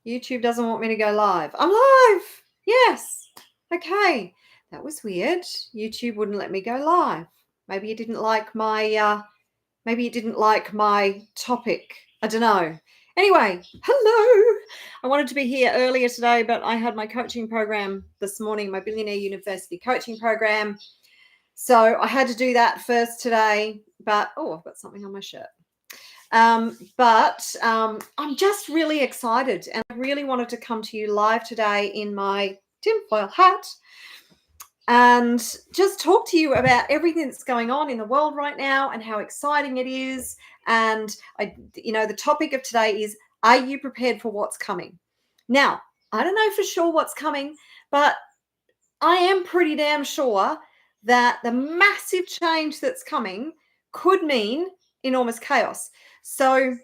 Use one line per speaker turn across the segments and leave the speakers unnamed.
YouTube doesn't want me to go live. I'm live. Yes. Okay. That was weird. YouTube wouldn't let me go live. Maybe it didn't like my topic. I don't know. Anyway, hello. I wanted to be here earlier today, but I had my coaching program this morning, my Billionaire University coaching program. So I had to do that first today. But I've got something on my shirt. I'm just really excited, and I really wanted to come to you live today in my tinfoil hat and just talk to you about everything that's going on in the world right now and how exciting it is. And the topic of today is, are you prepared for what's coming? Now, I don't know for sure what's coming, but I am pretty damn sure that the massive change that's coming could mean enormous chaos. So,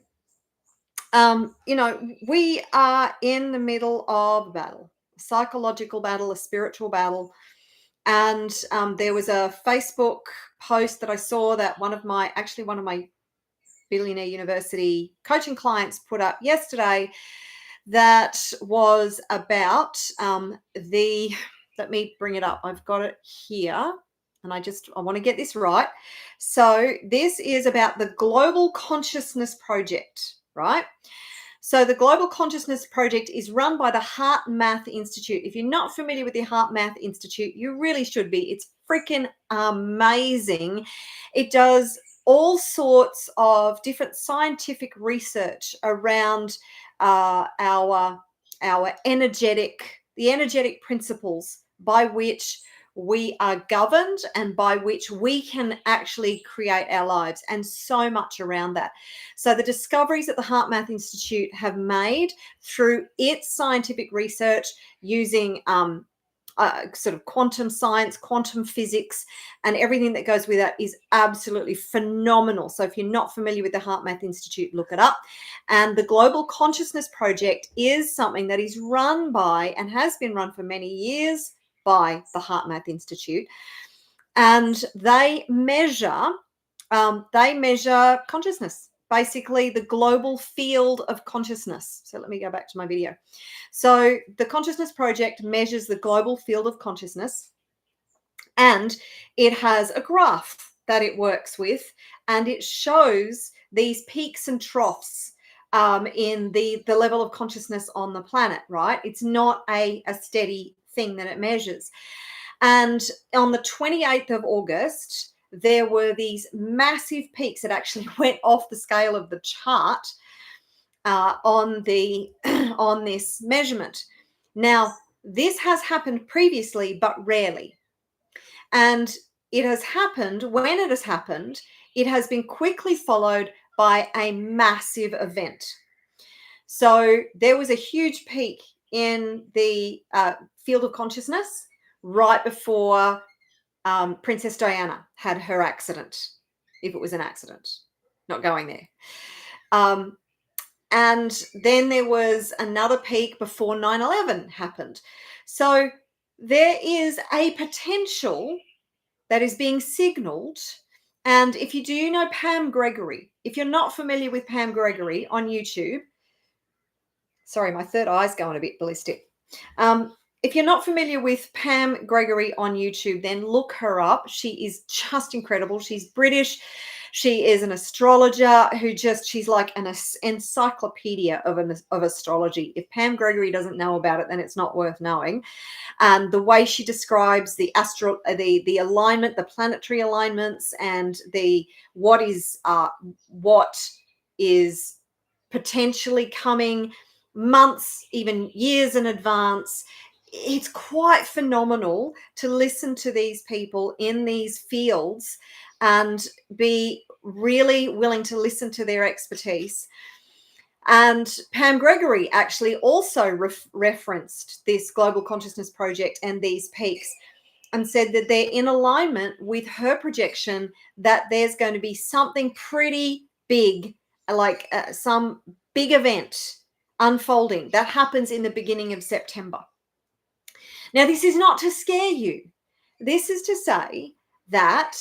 we are in the middle of a battle, a psychological battle, a spiritual battle. And there was a Facebook post that I saw that one of my Billionaire University coaching clients put up yesterday that was about let me bring it up. I've got it here. And I want to get this right. So this is about the Global Consciousness Project, right? So the Global Consciousness Project is run by the Heart Math Institute. If you're not familiar with the Heart Math Institute, you really should be. It's freaking amazing. It does all sorts of different scientific research around the energetic principles by which we are governed and by which we can actually create our lives, and so much around that. So the discoveries that the Heart Math Institute have made through its scientific research using sort of quantum science, quantum physics, and everything that goes with that is absolutely phenomenal. So if you're not familiar with the Heart Math Institute, look it up. And the Global Consciousness Project is something that is run by, and has been run for many years by, the Heart Math Institute. And they measure consciousness, basically the global field of consciousness. So let me go back to my video. So the Consciousness Project measures the global field of consciousness, and it has a graph that it works with, and it shows these peaks and troughs in the level of consciousness on the planet, right? It's not a steady thing that it measures. And on the 28th of August, there were these massive peaks that actually went off the scale of the chart on this measurement. Now, this has happened previously, but rarely. And it has happened, when it has happened, it has been quickly followed by a massive event. So there was a huge peak in the field of consciousness right before Princess Diana had her accident, if it was an accident, not going there. And then there was another peak before 9/11 happened. So there is a potential that is being signaled. And if you do know Pam Gregory, if you're not familiar with Pam Gregory on YouTube, sorry, my third eye's going a bit ballistic. If you're not familiar with Pam Gregory on YouTube, then look her up. She is just incredible. She's British. She is an astrologer she's like an encyclopedia of astrology. If Pam Gregory doesn't know about it, then it's not worth knowing. And the way she describes the alignment, the planetary alignments, and what is potentially coming months, even years in advance. It's quite phenomenal to listen to these people in these fields and be really willing to listen to their expertise. And Pam Gregory actually also referenced this Global Consciousness Project and these peaks, and said that they're in alignment with her projection that there's going to be something pretty big, like some big event unfolding that happens in the beginning of September. Now, this is not to scare you. This is to say that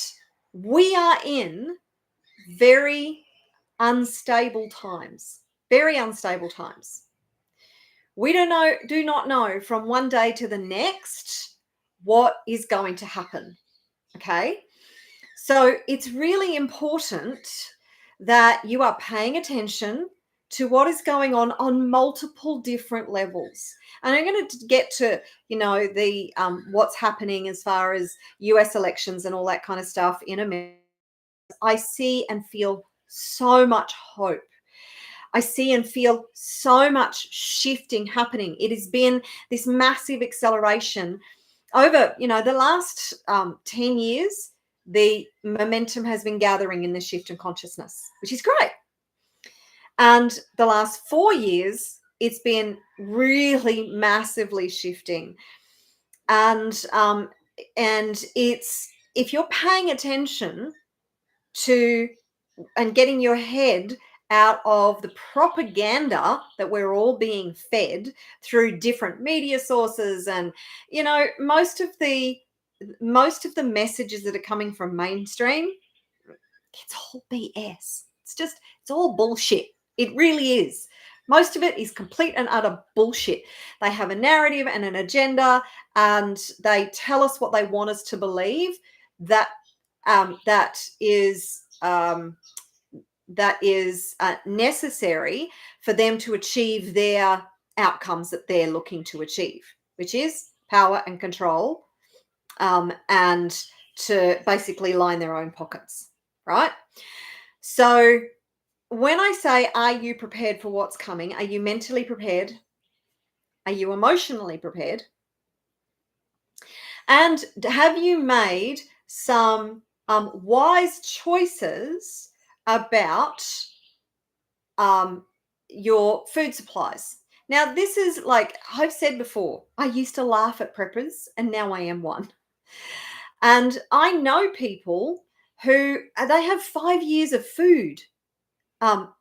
we are in very unstable times, We do not know from one day to the next what is going to happen. Okay. So it's really important that you are paying attention to what is going on multiple different levels. And I'm going to get to, the what's happening as far as US elections and all that kind of stuff in a minute. I see and feel so much hope. I see and feel so much shifting happening. It has been this massive acceleration over, the last 10 years. The momentum has been gathering in the shift in consciousness, which is great. And the last 4 years, it's been really massively shifting. And it's, if you're paying attention to and getting your head out of the propaganda that we're all being fed through different media sources, and most of the messages that are coming from mainstream, it's all BS. It's all bullshit. It really is. Most of it is complete and utter bullshit. They have a narrative and an agenda, and they tell us what they want us to believe. That is necessary for them to achieve their outcomes that they're looking to achieve, which is power and control, and to basically line their own pockets, right? So when I say, are you prepared for what's coming? Are you mentally prepared? Are you emotionally prepared? And have you made some wise choices about your food supplies? Now, this is, like I've said before, I used to laugh at preppers, and now I am one. And I know people who they have 5 years of food.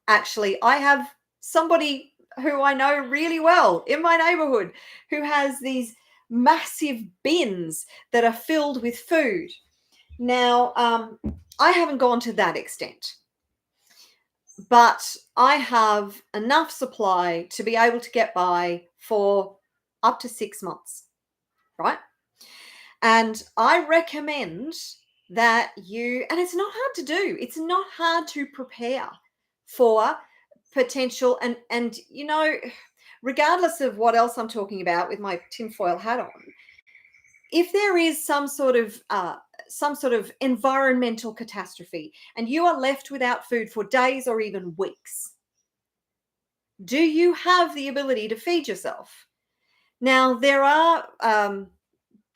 Actually, I have somebody who I know really well in my neighborhood who has these massive bins that are filled with food. Now, I haven't gone to that extent, but I have enough supply to be able to get by for up to 6 months, right? And I recommend that and it's not hard to do. It's not hard to prepare for potential, and regardless of what else I'm talking about with my tinfoil hat on, if there is some sort of environmental catastrophe and you are left without food for days or even weeks, do you have the ability to feed yourself? Now, there are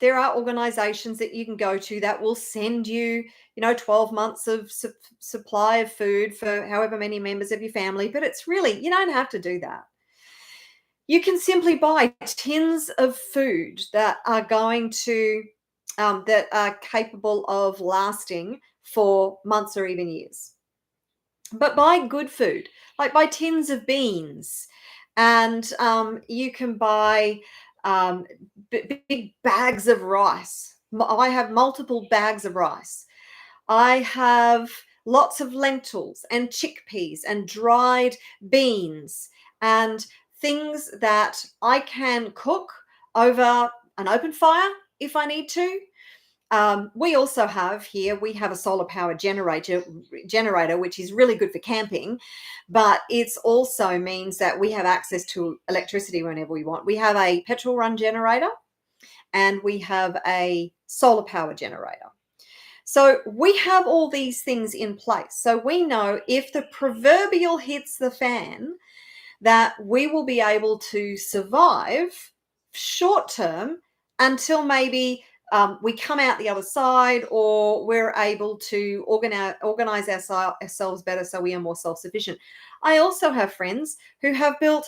organizations that you can go to that will send you, 12 months of supply of food for however many members of your family, but it's really, you don't have to do that. You can simply buy tins of food that are going to, that are capable of lasting for months or even years. But buy good food, like buy tins of beans, and you can buy big bags of rice. I have multiple bags of rice. I have lots of lentils and chickpeas and dried beans and things that I can cook over an open fire if I need to. We also have a solar power generator, which is really good for camping, but it also means that we have access to electricity whenever we want. We have a petrol run generator and we have a solar power generator. So we have all these things in place. So we know if the proverbial hits the fan, that we will be able to survive short term until maybe we come out the other side, or we're able to organize ourselves better so we are more self-sufficient. I also have friends who have built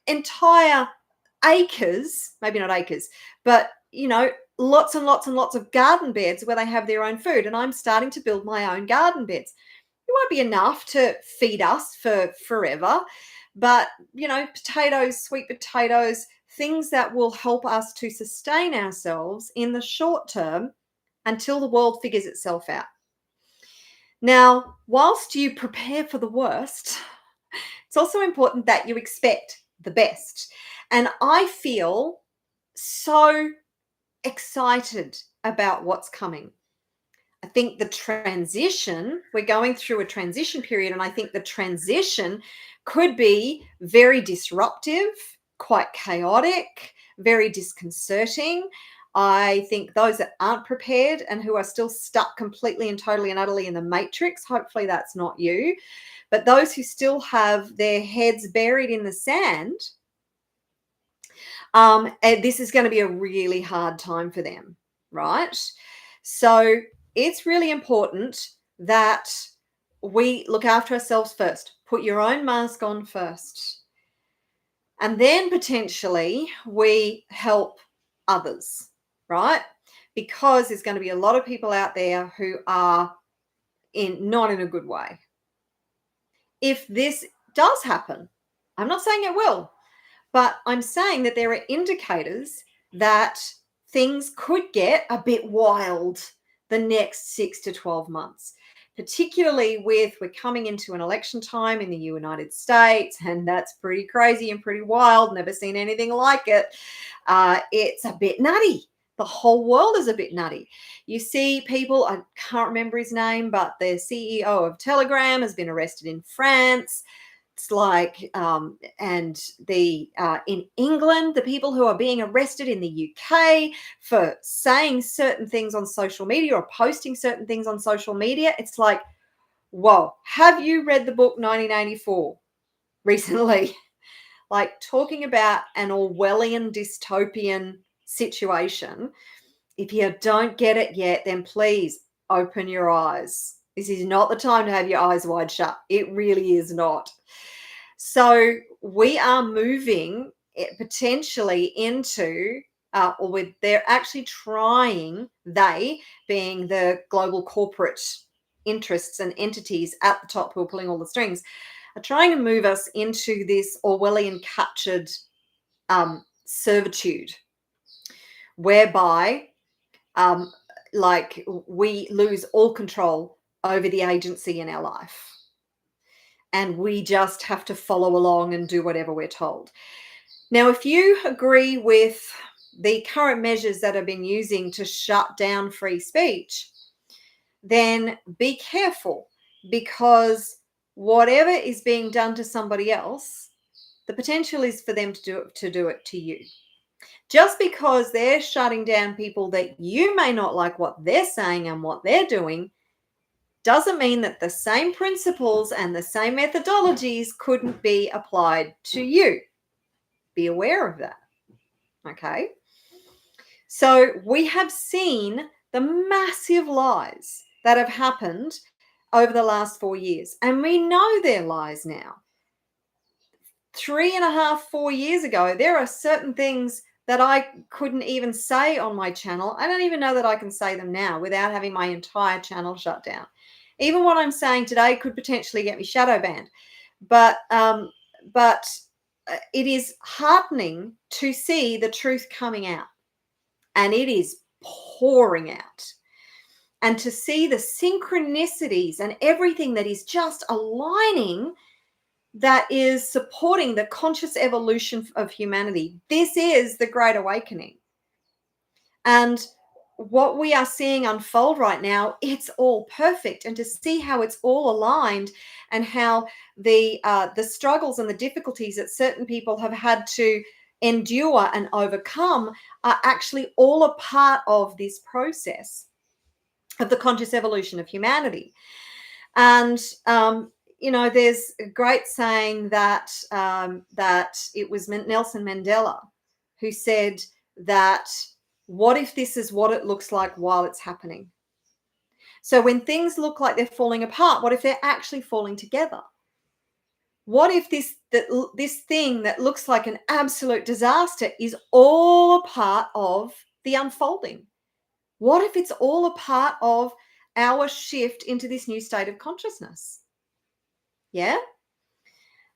entire acres, maybe not acres, but lots and lots and lots of garden beds where they have their own food. And I'm starting to build my own garden beds. It won't be enough to feed us for forever, but potatoes, sweet potatoes, things that will help us to sustain ourselves in the short term until the world figures itself out. Now, whilst you prepare for the worst, it's also important that you expect the best. And I feel so excited about what's coming. I think the transition, we're going through a transition period, and I think the transition could be very disruptive, quite chaotic, very disconcerting. I think those that aren't prepared and who are still stuck completely and totally and utterly in the matrix, hopefully that's not you. But those who still have their heads buried in the sand, and this is going to be a really hard time for them, right? So it's really important that we look after ourselves first. Put your own mask on first. And then potentially we help others, right? Because there's going to be a lot of people out there who are not in a good way. If this does happen, I'm not saying it will, but I'm saying that there are indicators that things could get a bit wild the next 6 to 12 months, particularly with we're coming into an election time in the United States, and that's pretty crazy and pretty wild. Never seen anything like it. It's a bit nutty. The whole world is a bit nutty. You see people, I can't remember his name, but the CEO of Telegram has been arrested in France. It's like, and the in England, the people who are being arrested in the UK for saying certain things on social media or posting certain things on social media, it's like, whoa, have you read the book 1984 recently? Like talking about an Orwellian dystopian situation. If you don't get it yet, then please open your eyes. This is not the time to have your eyes wide shut. It really is not. So we are moving potentially into, they're actually trying, they being the global corporate interests and entities at the top who are pulling all the strings, are trying to move us into this Orwellian captured servitude, whereby like we lose all control over the agency in our life. And we just have to follow along and do whatever we're told. Now, if you agree with the current measures that have been using to shut down free speech, then be careful, because whatever is being done to somebody else, the potential is for them to do it to you. Just because they're shutting down people that you may not like what they're saying and what they're doing, doesn't mean that the same principles and the same methodologies couldn't be applied to you. Be aware of that. Okay. So we have seen the massive lies that have happened over the last 4 years, and we know they're lies now. 3.5, 4 years ago, there are certain things that I couldn't even say on my channel. I don't even know that I can say them now without having my entire channel shut down. Even what I'm saying today could potentially get me shadow banned. But it is heartening to see the truth coming out, and it is pouring out. And to see the synchronicities and everything that is just aligning, that is supporting the conscious evolution of humanity. This is the Great Awakening. And what we are seeing unfold right now, it's all perfect. And to see how it's all aligned, and how the struggles and the difficulties that certain people have had to endure and overcome are actually all a part of this process of the conscious evolution of humanity. And there's a great saying that that it was Nelson Mandela who said that, what if this is what it looks like while it's happening? So when things look like they're falling apart, what if they're actually falling together? What if this thing that looks like an absolute disaster is all a part of the unfolding? What if it's all a part of our shift into this new state of consciousness? Yeah.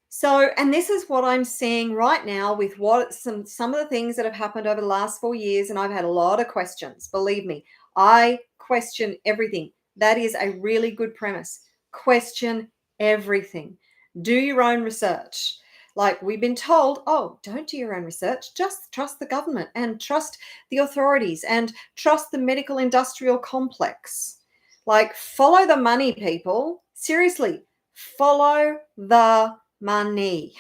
So, and this is what I'm seeing right now with some of the things that have happened over the last 4 years. And I've had a lot of questions. Believe me, I question everything. That is a really good premise. Question everything. Do your own research. Like we've been told, oh, don't do your own research, just trust the government and trust the authorities and trust the medical industrial complex. Like follow the money, people. Seriously, follow the money.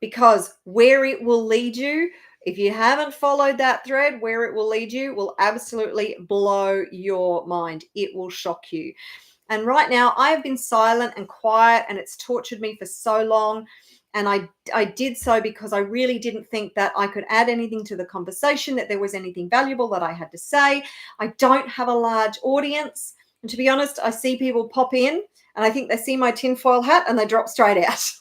Because where it will lead you, if you haven't followed that thread, where it will lead you will absolutely blow your mind. It will shock you. And right now I have been silent and quiet, and it's tortured me for so long. And I did so because I really didn't think that I could add anything to the conversation, that there was anything valuable that I had to say. I don't have a large audience. And to be honest, I see people pop in and I think they see my tinfoil hat and they drop straight out.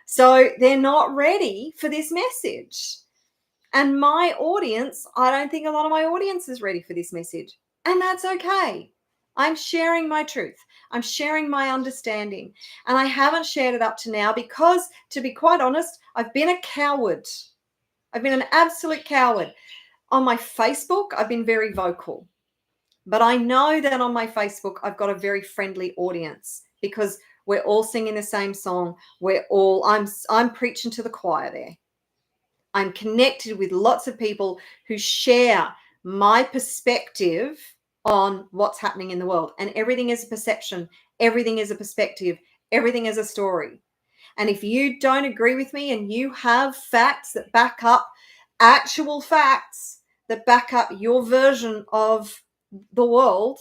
So they're not ready for this message. And my audience, I don't think a lot of my audience is ready for this message. And that's okay. I'm sharing my truth. I'm sharing my understanding. And I haven't shared it up to now because, to be quite honest, I've been a coward. I've been an absolute coward. On my Facebook, I've been very vocal. But I know that on my Facebook, I've got a very friendly audience because we're all singing the same song. I'm preaching to the choir there. I'm connected with lots of people who share my perspective on what's happening in the world. And everything is a perception. Everything is a perspective. Everything is a story. And if you don't agree with me and you have facts that back up, actual facts that back up your version of the world,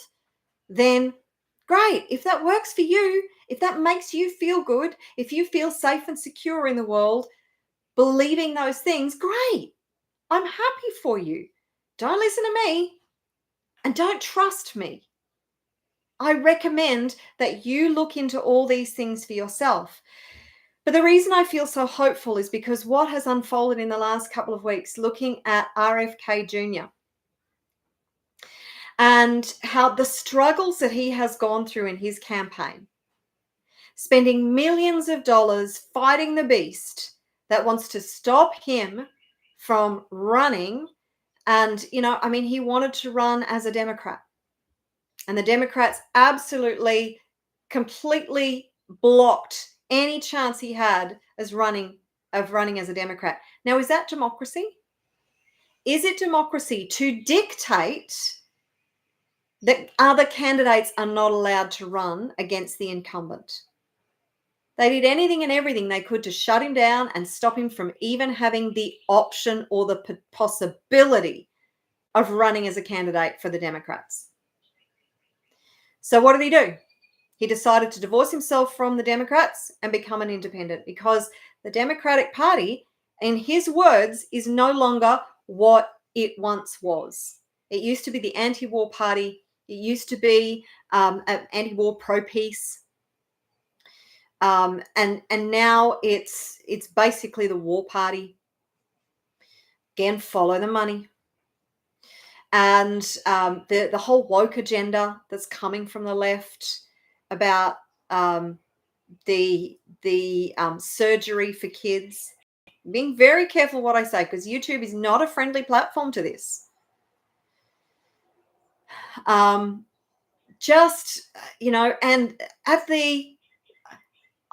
then great. If that works for you, if that makes you feel good, if you feel safe and secure in the world, believing those things, great. I'm happy for you. Don't listen to me and don't trust me. I recommend that you look into all these things for yourself. But the reason I feel so hopeful is because what has unfolded in the last couple of weeks, looking at RFK Jr. and how the struggles that he has gone through in his campaign, spending millions of dollars fighting the beast that wants to stop him from running. And, he wanted to run as a Democrat. And the Democrats absolutely, completely blocked any chance he had of running as a Democrat. Now, is that democracy? Is it democracy to dictate that other candidates are not allowed to run against the incumbent? They did anything and everything they could to shut him down and stop him from even having the option or the possibility of running as a candidate for the Democrats. So what did he do? He decided to divorce himself from the Democrats and become an independent, because the Democratic Party, in his words, is no longer what it once was. It used to be the anti-war party. It used to be an anti-war, pro-peace. And now it's basically the war party. Again, follow the money. And the whole woke agenda that's coming from the left about the surgery for kids. Being very careful what I say, because YouTube is not a friendly platform to this. And at the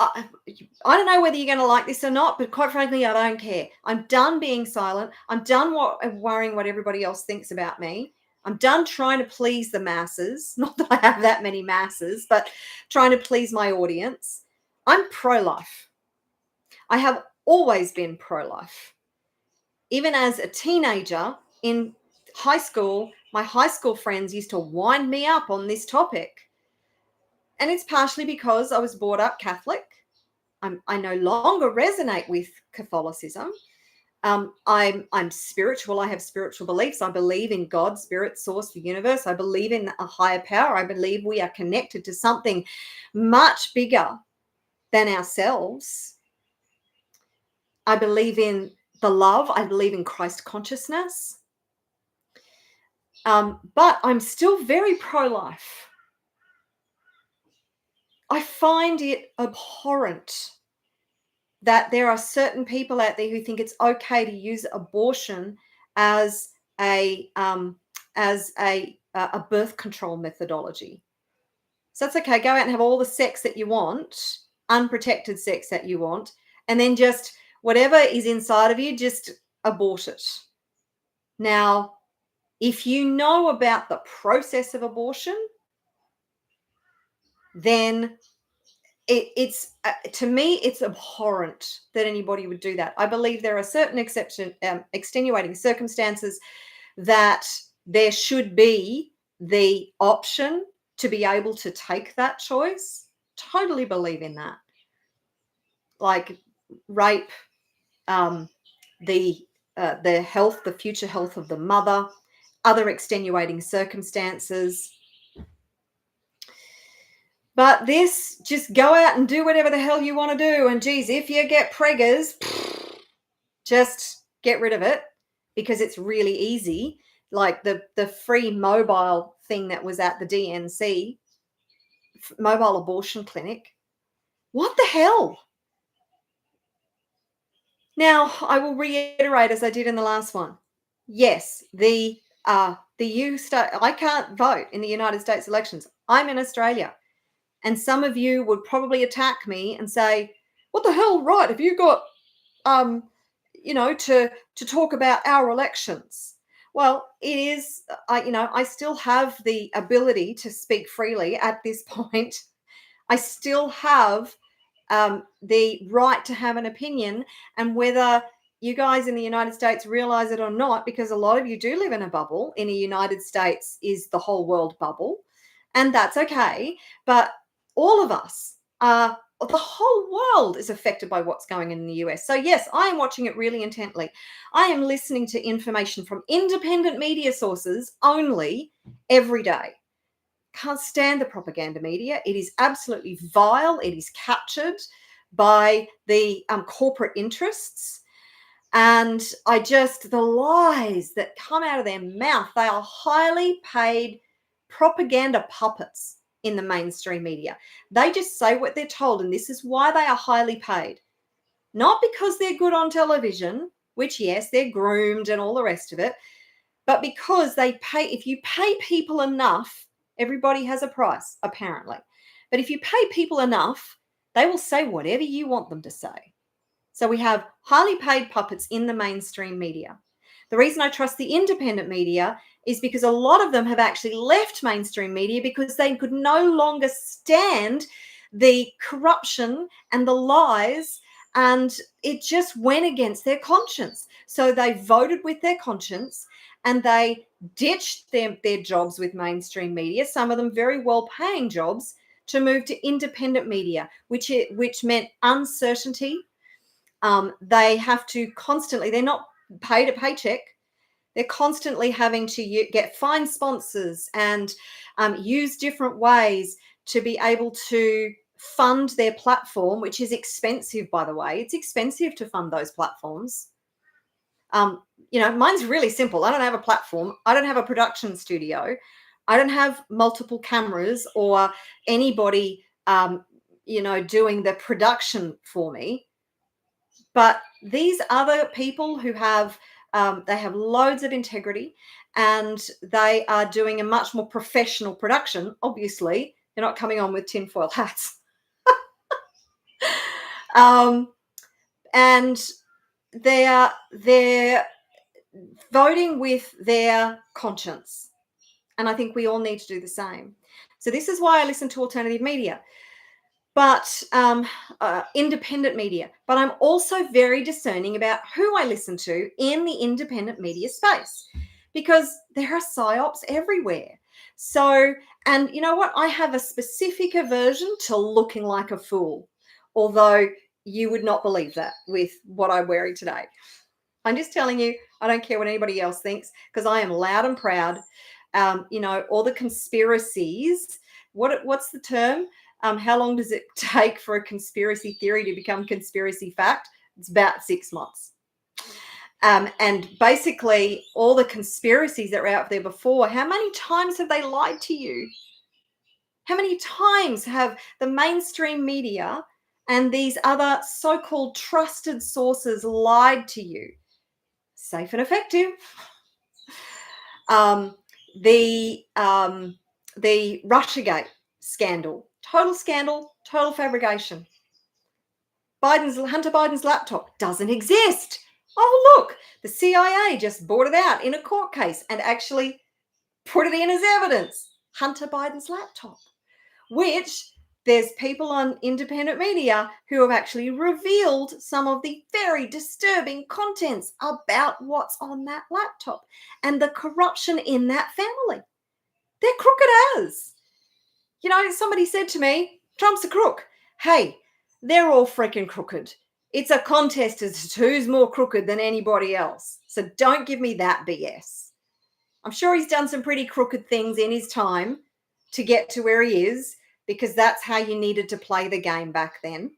I don't know whether you're going to like this or not, but quite frankly, I don't care. I'm done being silent. I'm done worrying what everybody else thinks about me. I'm done trying to please the masses. Not that I have that many masses, but trying to please my audience. I'm pro-life. I have always been pro-life. Even as a teenager in high school, my high school friends used to wind me up on this topic. And it's partially because I was brought up Catholic. I no longer resonate with Catholicism. I'm spiritual. I have spiritual beliefs. I believe in God, spirit, source, the universe. I believe in a higher power. I believe we are connected to something much bigger than ourselves. I believe in the love. I believe in Christ consciousness. But I'm still very pro-life. I find it abhorrent that there are certain people out there who think it's okay to use abortion as a birth control methodology. So that's okay. Go out and have all the sex that you want. unprotected sex that you want, and then just whatever is inside of you, just abort it. Now, if you know about the process of abortion, then it's to me, it's abhorrent that anybody would do that. I believe there are certain extenuating circumstances that there should be the option to be able to take that choice. Totally believe in that. Like rape, the health, the future health of the mother, other extenuating circumstances. But this, just go out and do whatever the hell you want to do. And geez, if you get preggers, just get rid of it, because it's really easy. Like the free mobile thing that was at the DNC, mobile abortion clinic. What the hell? Now, I will reiterate, as I did in the last one. Yes, I can't vote in the United States elections. I'm in Australia. And some of you would probably attack me and say, what the hell right have you got to talk about our elections? Well, it is, I still have the ability to speak freely at this point. I still have the right to have an opinion, and whether you guys in the United States realize it or not, because a lot of you do live in a bubble. In the United States is the whole world bubble, and that's okay. But all of us the whole world is affected by what's going on in the US. So yes, I am watching it really intently. I am listening to information from independent media sources only every day. Can't stand the propaganda media. It is absolutely vile. It is captured by the corporate interests. And the lies that come out of their mouth, they are highly paid propaganda puppets in the mainstream media. They just say what they're told, and this is why they are highly paid. Not because they're good on television, which, yes, they're groomed and all the rest of it, but because they pay. If you pay people enough, everybody has a price, apparently. But if you pay people enough, they will say whatever you want them to say. So we have highly paid puppets in the mainstream media. The reason I trust the independent media is because a lot of them have actually left mainstream media because they could no longer stand the corruption and the lies, and it just went against their conscience. So they voted with their conscience and they ditched their jobs with mainstream media, some of them very well-paying jobs, to move to independent media, which meant uncertainty. They have to constantly, they're not paid a paycheck. They're constantly having to get find sponsors and use different ways to be able to fund their platform, which is expensive, by the way. It's expensive to fund those platforms. Mine's really simple. I don't have a platform. I don't have a production studio. I don't have multiple cameras or anybody, doing the production for me. But these other people who have, they have loads of integrity, and they are doing a much more professional production. Obviously, they're not coming on with tinfoil hats. And they're voting with their conscience. And I think we all need to do the same. So this is why I listen to alternative media, but independent media. But I'm also very discerning about who I listen to in the independent media space, because there are psyops everywhere. So, and you know what? I have a specific aversion to looking like a fool, although you would not believe that with what I'm wearing today. I'm just telling you, I don't care what anybody else thinks, because I am loud and proud. All the conspiracies. What's the term? How long does it take for a conspiracy theory to become conspiracy fact? It's about 6 months. And basically, all the conspiracies that were out there before, how many times have they lied to you? How many times have the mainstream media and these other so-called trusted sources lied to you? Safe and effective. The Russiagate scandal, total fabrication. Hunter Biden's laptop doesn't exist. Oh, look, the CIA just bought it out in a court case and actually put it in as evidence. Hunter Biden's laptop, which there's people on independent media who have actually revealed some of the very disturbing contents about what's on that laptop and the corruption in that family. They're crooked as. You know, somebody said to me, Trump's a crook. Hey, they're all freaking crooked. It's a contest as to who's more crooked than anybody else. So don't give me that BS. I'm sure he's done some pretty crooked things in his time to get to where he is, because that's how you needed to play the game back then.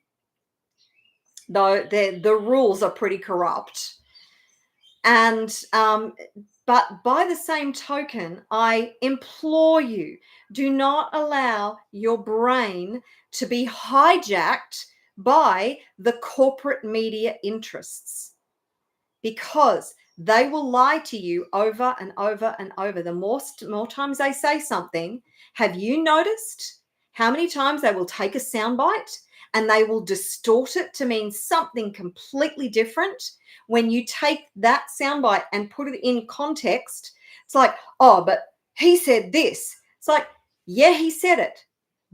Though the rules are pretty corrupt. And but by the same token, I implore you, do not allow your brain to be hijacked by the corporate media interests, because they will lie to you over and over and over. The more times they say something, have you noticed how many times they will take a soundbite and they will distort it to mean something completely different? When you take that soundbite and put it in context, it's like, oh, but he said this. It's like, yeah, he said it.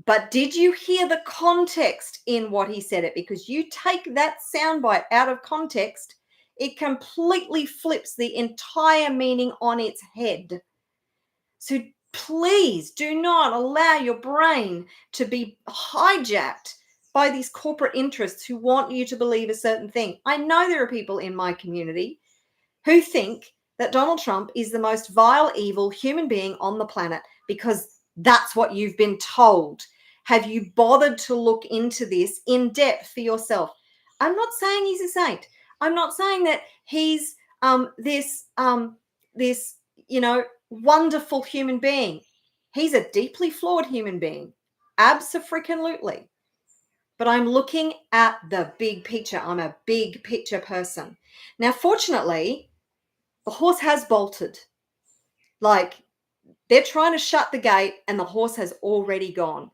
But did you hear the context in what he said it? Because you take that soundbite out of context, it completely flips the entire meaning on its head. So please do not allow your brain to be hijacked by these corporate interests who want you to believe a certain thing. I know there are people in my community who think that Donald Trump is the most vile, evil human being on the planet because that's what you've been told. Have you bothered to look into this in depth for yourself? I'm not saying he's a saint. I'm not saying that he's this wonderful human being. He's a deeply flawed human being. Abso-freaking-lutely. But I'm looking at the big picture. I'm a big picture person. Now, fortunately, the horse has bolted. Like, they're trying to shut the gate and the horse has already gone.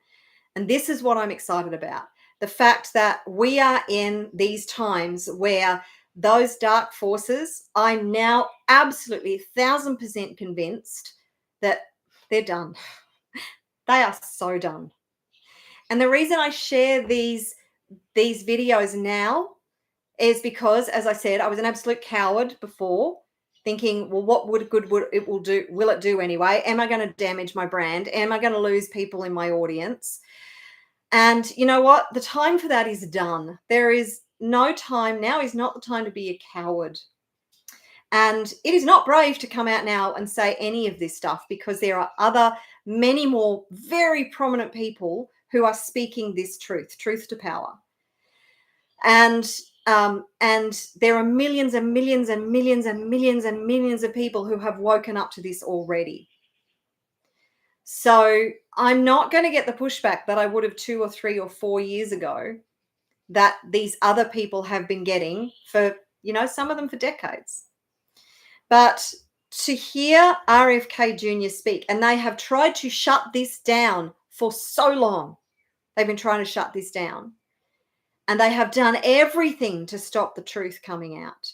And this is what I'm excited about. The fact that we are in these times where those dark forces, I'm now absolutely 1,000% convinced that they're done. They are so done. And the reason I share these videos now is because, as I said, I was an absolute coward before, thinking, well, what will it do anyway? Am I going to damage my brand? Am I going to lose people in my audience? And you know what? The time for that is done. There is no time. Now is not the time to be a coward. And it is not brave to come out now and say any of this stuff, because there are many more very prominent people who are speaking this truth to power. And there are millions and millions and millions and millions and millions of people who have woken up to this already. So I'm not going to get the pushback that I would have 2 or 3 or 4 years ago that these other people have been getting for, some of them for decades. But to hear RFK Jr. speak, and they have tried to shut this down for so long. They've been trying to shut this down. And they have done everything to stop the truth coming out.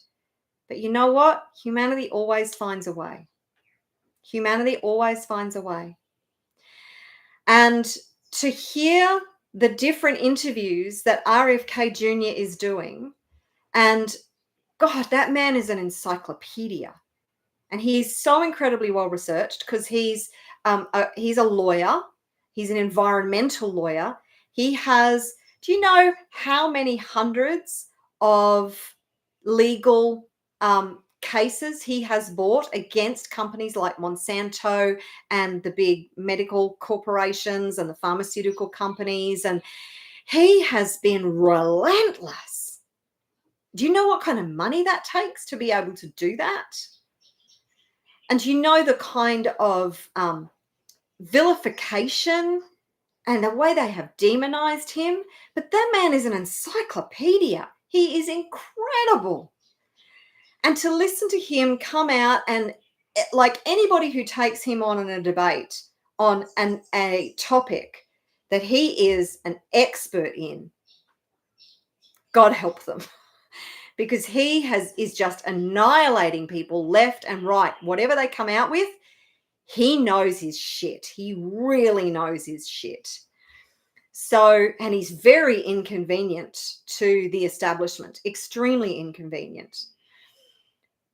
But you know what? Humanity always finds a way. Humanity always finds a way. And to hear the different interviews that RFK Jr. is doing, and God, that man is an encyclopedia. And he's so incredibly well researched, because he's a lawyer. He's an environmental lawyer. He has, do you know how many hundreds of legal cases he has brought against companies like Monsanto and the big medical corporations and the pharmaceutical companies? And he has been relentless. Do you know what kind of money that takes to be able to do that? And you know the kind of vilification and the way they have demonized him. But that man is an encyclopedia. He is incredible. And to listen to him come out and, like, anybody who takes him on in a debate on a topic that he is an expert in, God help them. Because he is just annihilating people left and right. Whatever they come out with, he knows his shit. He really knows his shit. So, and he's very inconvenient to the establishment, extremely inconvenient.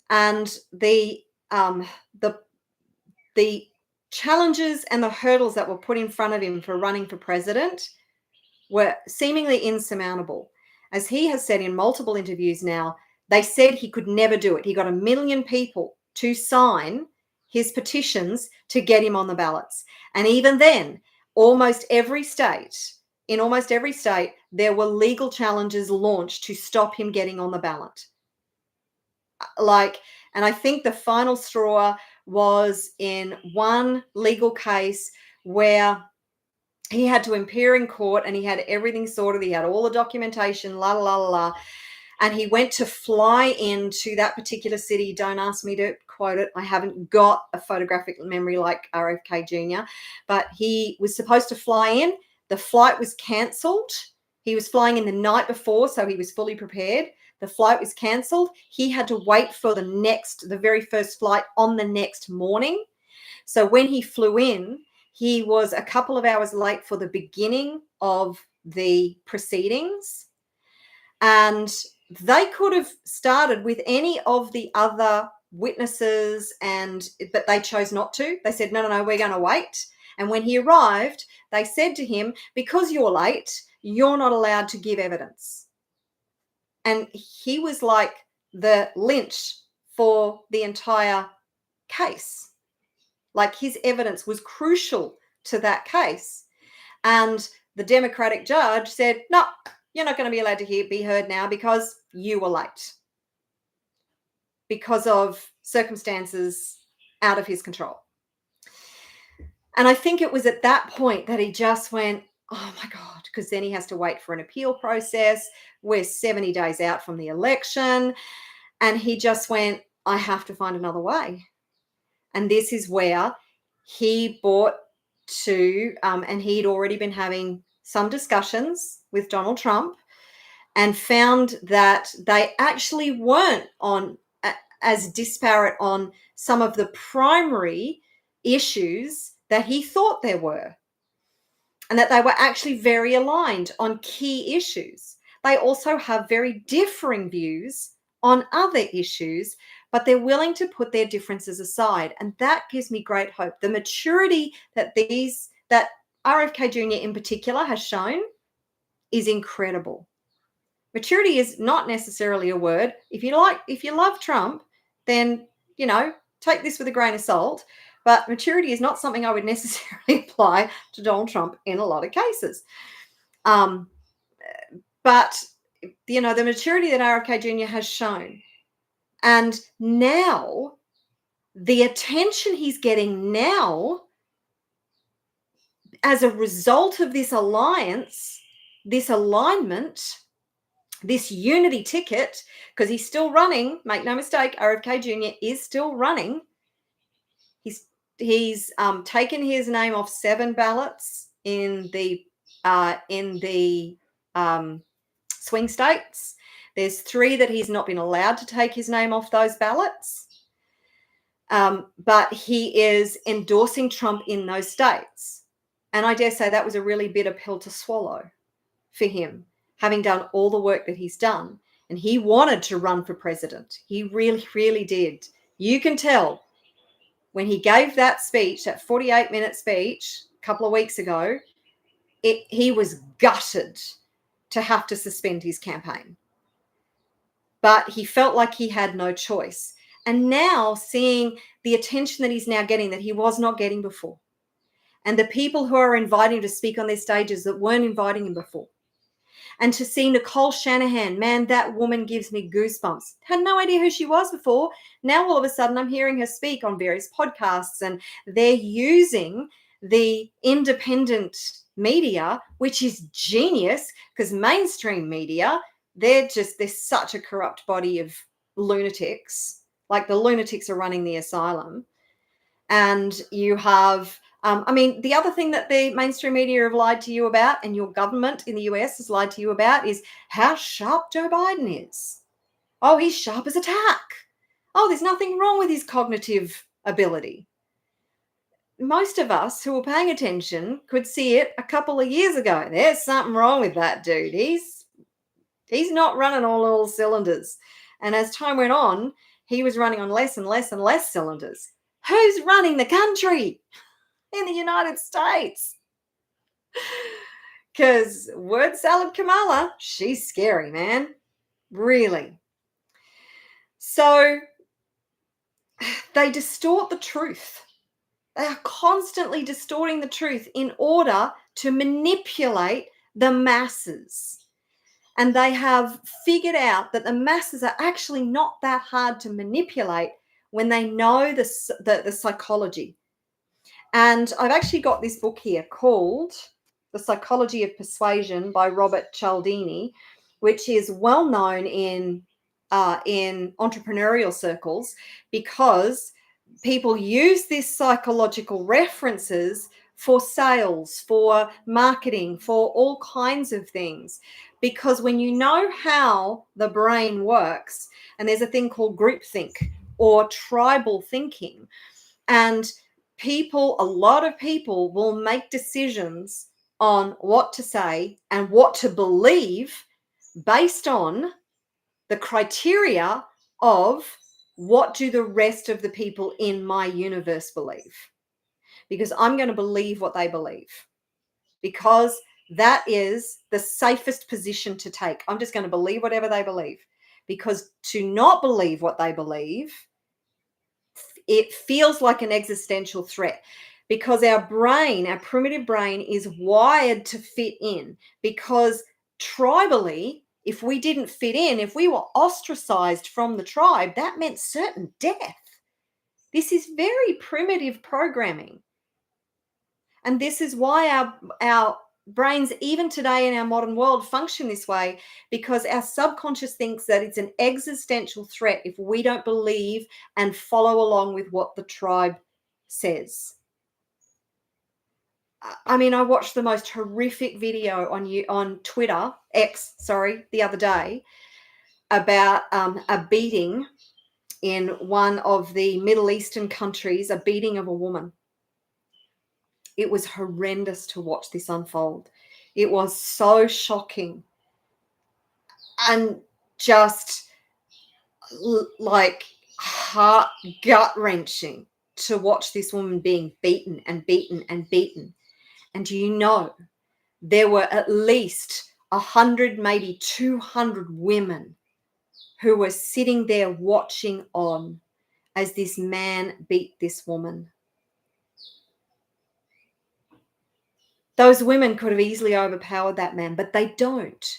And the challenges and the hurdles that were put in front of him for running for president were seemingly insurmountable. As he has said in multiple interviews now, they said he could never do it. He got 1 million people to sign his petitions to get him on the ballots. And even then, in almost every state, there were legal challenges launched to stop him getting on the ballot. And I think the final straw was in one legal case where he had to appear in court and he had everything sorted. He had all the documentation, la, la, la, la. And he went to fly into that particular city. Don't ask me to quote it. I haven't got a photographic memory like RFK Jr., but he was supposed to fly in. The flight was cancelled. He was flying in the night before, so he was fully prepared. The flight was cancelled. He had to wait for the very first flight on the next morning. So when he flew in, he was a couple of hours late for the beginning of the proceedings. And they could have started with any of the other witnesses, but they chose not to. They said, no, we're going to wait. And when he arrived, they said to him, because you're late, you're not allowed to give evidence. And he was like the lynch for the entire case. Like, his evidence was crucial to that case. And the Democratic judge said, no, you're not going to be allowed to be heard now because you were late, because of circumstances out of his control. And I think it was at that point that he just went, oh my God, because then he has to wait for an appeal process. We're 70 days out from the election. And he just went, I have to find another way. And this is where he brought to, and he'd already been having some discussions with Donald Trump, and found that they actually weren't as disparate on some of the primary issues that he thought there were, and that they were actually very aligned on key issues. They also have very differing views on other issues, but they're willing to put their differences aside. And that gives me great hope. The maturity that RFK Jr. in particular has shown is incredible. Maturity is not necessarily a word. If you love Trump, then, take this with a grain of salt. But maturity is not something I would necessarily apply to Donald Trump in a lot of cases. But, the maturity that RFK Jr. has shown, and now the attention he's getting now as a result of this alliance, this alignment, this unity ticket, because he's still running, make no mistake, RFK Jr. is still running. He's taken his name off 7 ballots in the swing states. There's 3 that he's not been allowed to take his name off those ballots. But he is endorsing Trump in those states. And I dare say that was a really bitter pill to swallow for him, having done all the work that he's done. And he wanted to run for president. He really, really did. You can tell when he gave that speech, that 48-minute speech a couple of weeks ago, he was gutted to have to suspend his campaign. But he felt like he had no choice. And now seeing the attention that he's now getting that he was not getting before, and the people who are inviting him to speak on their stages that weren't inviting him before, and to see Nicole Shanahan, man, that woman gives me goosebumps. Had no idea who she was before. Now all of a sudden I'm hearing her speak on various podcasts, and they're using the independent media, which is genius, because mainstream media, they're such a corrupt body of lunatics. Like, the lunatics are running the asylum. And you have I mean, the other thing that the mainstream media have lied to you about, and your government in the US has lied to you about, is how sharp Joe Biden is. Oh, he's sharp as a tack. Oh, there's nothing wrong with his cognitive ability. Most of us who were paying attention could see it a couple of years ago. There's something wrong with that dude. He's not running on all cylinders. And as time went on, he was running on less and less and less cylinders. Who's running the country in the United States? Because word salad Kamala, she's scary, man. Really. So they distort the truth. They are constantly distorting the truth in order to manipulate the masses. And they have figured out that the masses are actually not that hard to manipulate when they know the psychology. And I've actually got this book here called The Psychology of Persuasion by Robert Cialdini, which is well known in entrepreneurial circles because people use these psychological references for sales, for marketing, for all kinds of things. Because when you know how the brain works, and there's a thing called groupthink or tribal thinking, and a lot of people will make decisions on what to say and what to believe based on the criteria of what do the rest of the people in my universe believe? Because I'm going to believe what they believe, because that is the safest position to take. I'm just going to believe whatever they believe, because to not believe what they believe, it feels like an existential threat, because our primitive brain is wired to fit in. Because tribally, if we didn't fit in, if we were ostracized from the tribe, that meant certain death. This is very primitive programming. And this is why our brains, even today in our modern world, function this way, because our subconscious thinks that it's an existential threat if we don't believe and follow along with what the tribe says. I mean, I watched the most horrific video on Twitter, X, the other day, about a beating in one of the Middle Eastern countries, a beating of a woman. It was horrendous to watch this unfold. It was so shocking and just like heart gut-wrenching to watch this woman being beaten and beaten and beaten. And do you know, there were at least 100, maybe 200 women who were sitting there watching on as this man beat this woman. Those women could have easily overpowered that man, but they don't,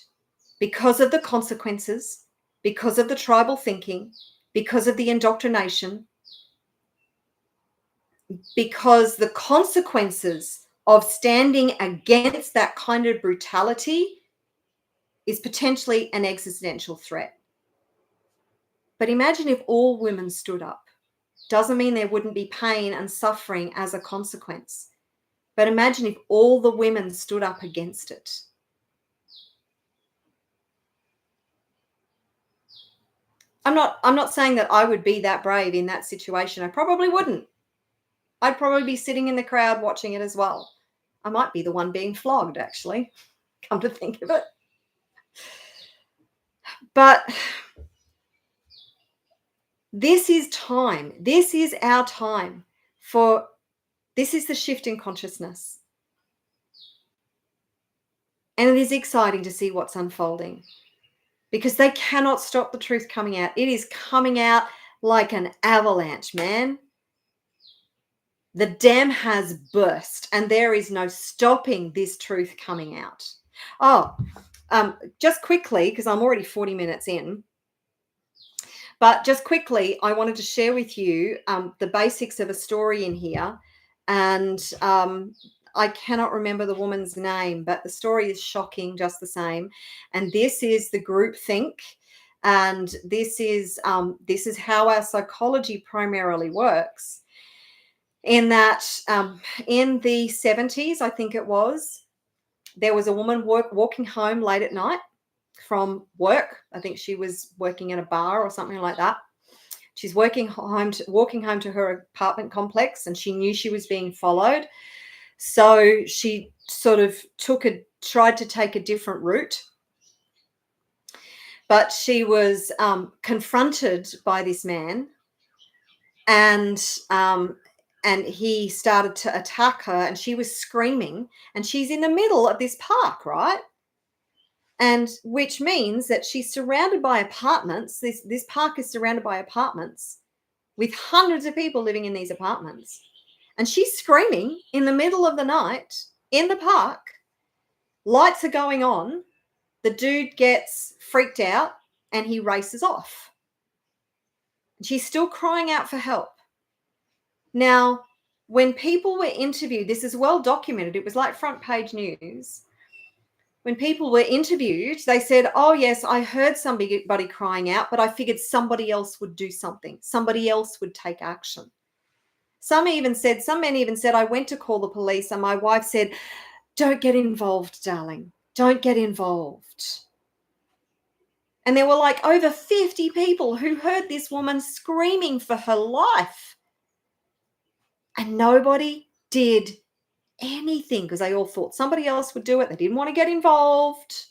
because of the consequences, because of the tribal thinking, because of the indoctrination, because the consequences of standing against that kind of brutality is potentially an existential threat. But imagine if all women stood up. Doesn't mean there wouldn't be pain and suffering as a consequence. But imagine if all the women stood up against it. I'm not saying that I would be that brave in that situation. I probably wouldn't. I'd probably be sitting in the crowd watching it as well. I might be the one being flogged, actually, come to think of it. But this is time. This is our time this is the shift in consciousness. And it is exciting to see what's unfolding, because they cannot stop the truth coming out. It is coming out like an avalanche, man. The dam has burst and there is no stopping this truth coming out. Just quickly, because I'm already 40 minutes in, but just quickly, I wanted to share with you the basics of a story in here. And I cannot remember the woman's name, but the story is shocking just the same. And this is the group think. And this is how our psychology primarily works. in that in the 70s, I think it was, there was a woman walking home late at night from work. I think she was working at a bar or something like that. She's walking home to her apartment complex, and she knew she was being followed. So she sort of tried to take a different route. But she was confronted by this man, and he started to attack her, and she was screaming, and she's in the middle of this park, right? And which means that she's surrounded by apartments. This park is surrounded by apartments with hundreds of people living in these apartments. And she's screaming in the middle of the night in the park. Lights are going on. The dude gets freaked out and he races off. She's still crying out for help. Now, when people were interviewed, this is well documented. It was like front page news. When people were interviewed, they said, oh, yes, I heard somebody crying out, but I figured somebody else would do something. Somebody else would take action. Some men even said, I went to call the police, and my wife said, don't get involved, darling. Don't get involved. And there were like over 50 people who heard this woman screaming for her life. And nobody did anything because they all thought somebody else would do it. They didn't want to get involved.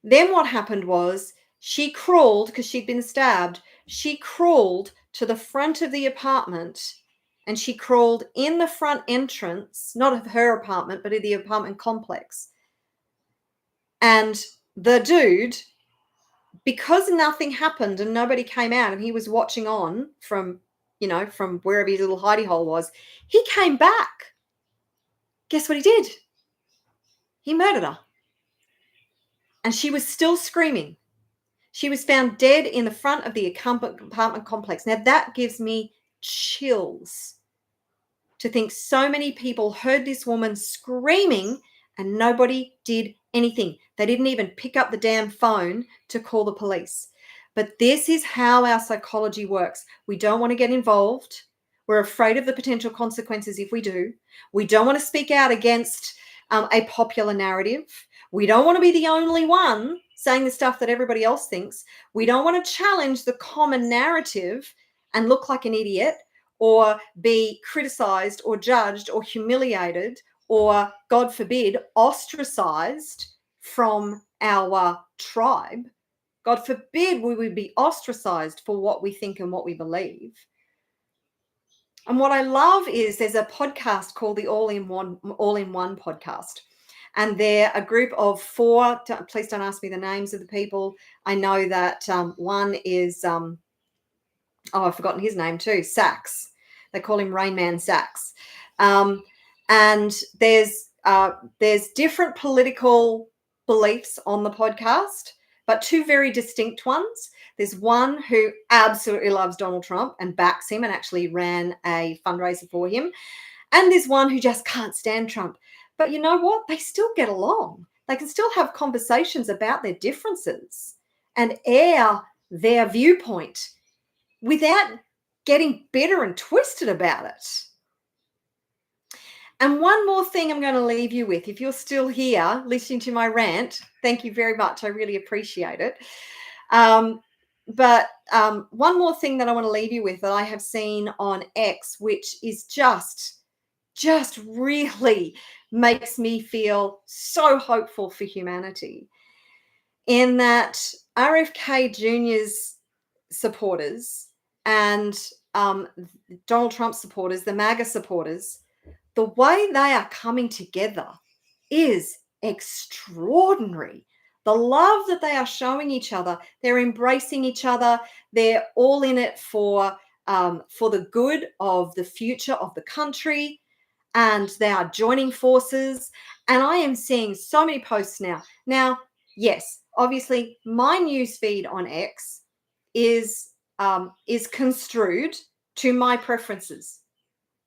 Then what happened was she crawled, because she'd been stabbed. She crawled to the front of the apartment, and she crawled in the front entrance, not of her apartment, but of the apartment complex. And the dude, because nothing happened and nobody came out and he was watching on from wherever his little hidey hole was, he came back. Guess what he did? He murdered her. And she was still screaming. She was found dead in the front of the apartment complex. Now, that gives me chills to think so many people heard this woman screaming and nobody did anything. They didn't even pick up the damn phone to call the police. But this is how our psychology works. We don't want to get involved. We're afraid of the potential consequences if we do. We don't want to speak out against a popular narrative. We don't want to be the only one saying the stuff that everybody else thinks. We don't want to challenge the common narrative and look like an idiot, or be criticized or judged or humiliated, or, God forbid, ostracized from our tribe. God forbid we would be ostracized for what we think and what we believe. And what I love is there's a podcast called the All-in-One podcast. And they're a group of 4, please don't ask me the names of the people. I know that one is, I've forgotten his name too, Sachs. They call him Rain Man Sachs. And there's different political beliefs on the podcast, but 2 very distinct ones. There's one who absolutely loves Donald Trump and backs him and actually ran a fundraiser for him. And there's one who just can't stand Trump. But you know what? They still get along. They can still have conversations about their differences and air their viewpoint without getting bitter and twisted about it. And one more thing I'm going to leave you with. If you're still here listening to my rant, thank you very much. I really appreciate it. But one more thing that I want to leave you with that I have seen on X, which is just really makes me feel so hopeful for humanity, in that RFK Jr.'s supporters and Donald Trump supporters, the MAGA supporters, the way they are coming together is extraordinary. The love that they are showing each other, they're embracing each other, they're all in it for the good of the future of the country, and they are joining forces. And I am seeing so many posts now. Now, yes, obviously my news feed on X is construed to my preferences.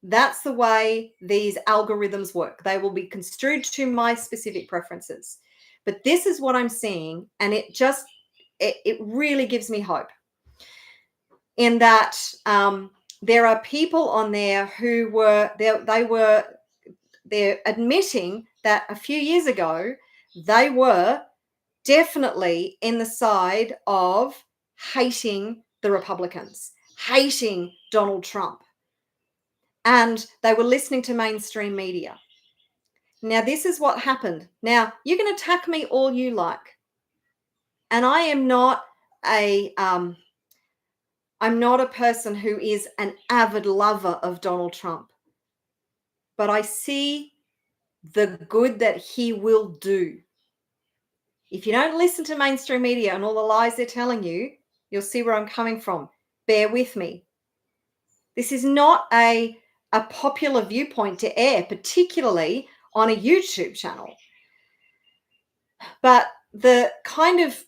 That's the way these algorithms work. They will be construed to my specific preferences. But this is what I'm seeing, and it really gives me hope, in that there are people on there who they're admitting that a few years ago they were definitely in the side of hating the Republicans, hating Donald Trump, and they were listening to mainstream media. Now, this is what happened. Now, you can attack me all you like, and I am not I'm not a person who is an avid lover of Donald Trump, but I see the good that he will do. If you don't listen to mainstream media and all the lies they're telling you, you'll see where I'm coming from. Bear with me. This is not a popular viewpoint to air, particularly on a YouTube channel. But the kind of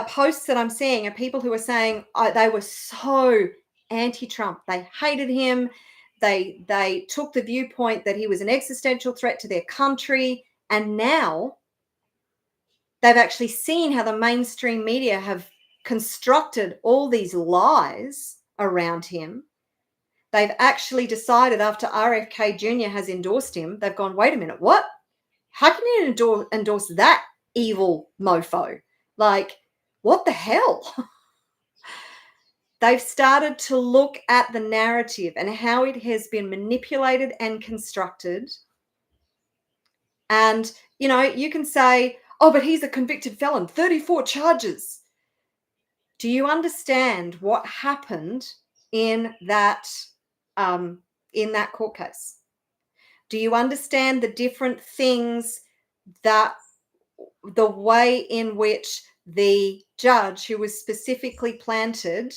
posts that I'm seeing are people who are saying they were so anti-Trump. They hated him. They took the viewpoint that he was an existential threat to their country. And now they've actually seen how the mainstream media have constructed all these lies around him. They've actually decided, after RFK Jr. has endorsed him, they've gone, wait a minute, what? How can you endorse that evil mofo? Like, what the hell? They've started to look at the narrative and how it has been manipulated and constructed. And, you know, you can say, oh, but he's a convicted felon, 34 charges. Do you understand what happened in that court case? Do you understand the different things, that the way in which the judge, who was specifically planted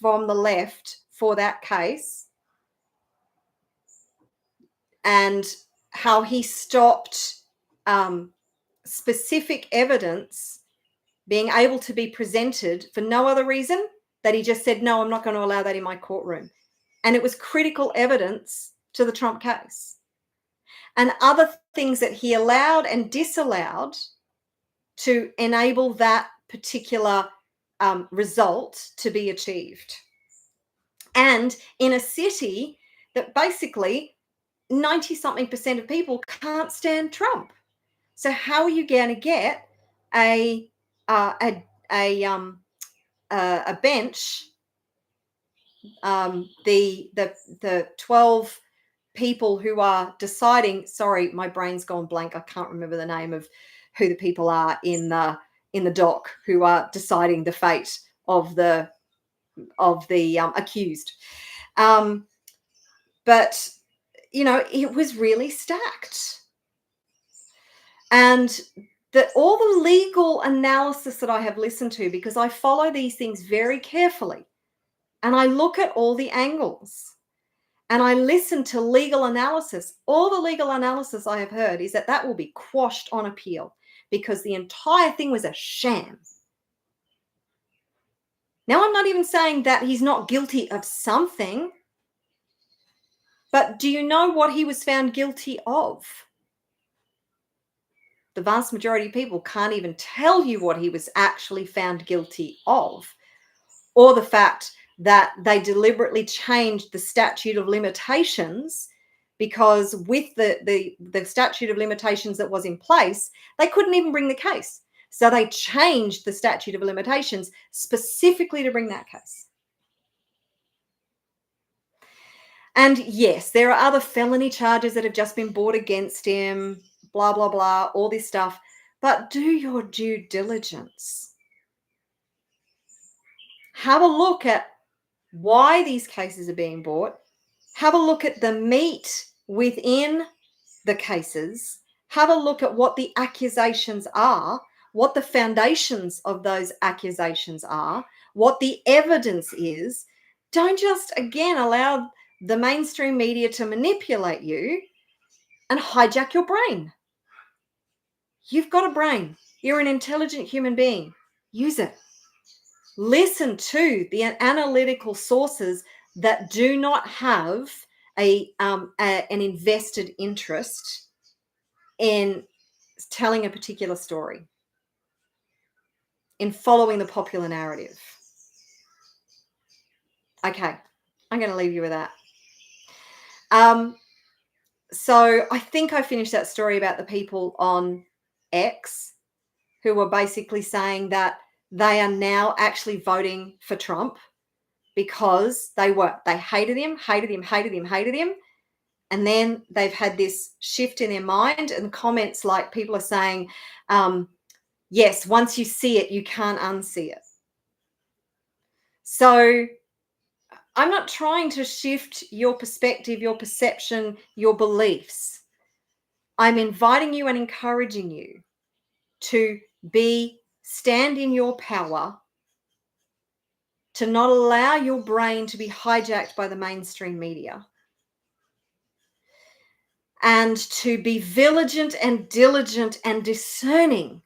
from the left for that case, and how he stopped specific evidence being able to be presented for no other reason that he just said, no, I'm not going to allow that in my courtroom. And it was critical evidence to the Trump case. And other things that he allowed and disallowed to enable that particular result to be achieved. And in a city that basically 90-something% of people can't stand Trump. So how are you going to get a bench, the 12 people who are deciding, sorry, my brain's gone blank, I can't remember the name of who the people are in the dock who are deciding the fate of the accused. But you know, it was really stacked. And all the legal analysis that I have listened to, because I follow these things very carefully, and I look at all the angles, and I listen to legal analysis. All the legal analysis I have heard is that will be quashed on appeal because the entire thing was a sham. Now, I'm not even saying that he's not guilty of something, but do you know what he was found guilty of? The vast majority of people can't even tell you what he was actually found guilty of, or the fact that they deliberately changed the statute of limitations, because with the statute of limitations that was in place, they couldn't even bring the case. So they changed the statute of limitations specifically to bring that case. And yes, there are other felony charges that have just been brought against him, blah, blah, blah, all this stuff. But do your due diligence. Have a look at why these cases are being brought. Have a look at the meat within the cases. Have a look at what the accusations are, what the foundations of those accusations are, what the evidence is. Don't just, again, allow the mainstream media to manipulate you and hijack your brain. You've got a brain. You're an intelligent human being. Use it. Listen to the analytical sources that do not have an invested interest in telling a particular story, in following the popular narrative. Okay. I'm going to leave you with that. So I think I finished that story about the people on X who were basically saying that they are now actually voting for Trump because they hated him. And then they've had this shift in their mind, and comments like people are saying, yes, once you see it, you can't unsee it. So I'm not trying to shift your perspective, your perception, your beliefs. I'm inviting you and encouraging you to stand in your power, to not allow your brain to be hijacked by the mainstream media, and to be vigilant and diligent and discerning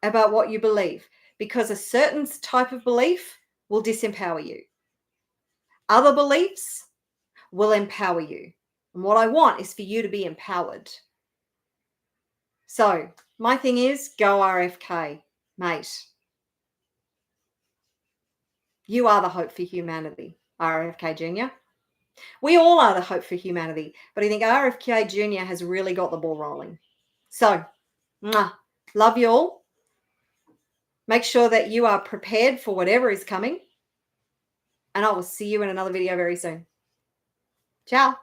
about what you believe, because a certain type of belief will disempower you. Other beliefs will empower you. And what I want is for you to be empowered. So my thing is, go RFK, mate. You are the hope for humanity, RFK Jr. We all are the hope for humanity, but I think RFK Jr. has really got the ball rolling. So, love you all. Make sure that you are prepared for whatever is coming. And I will see you in another video very soon. Ciao.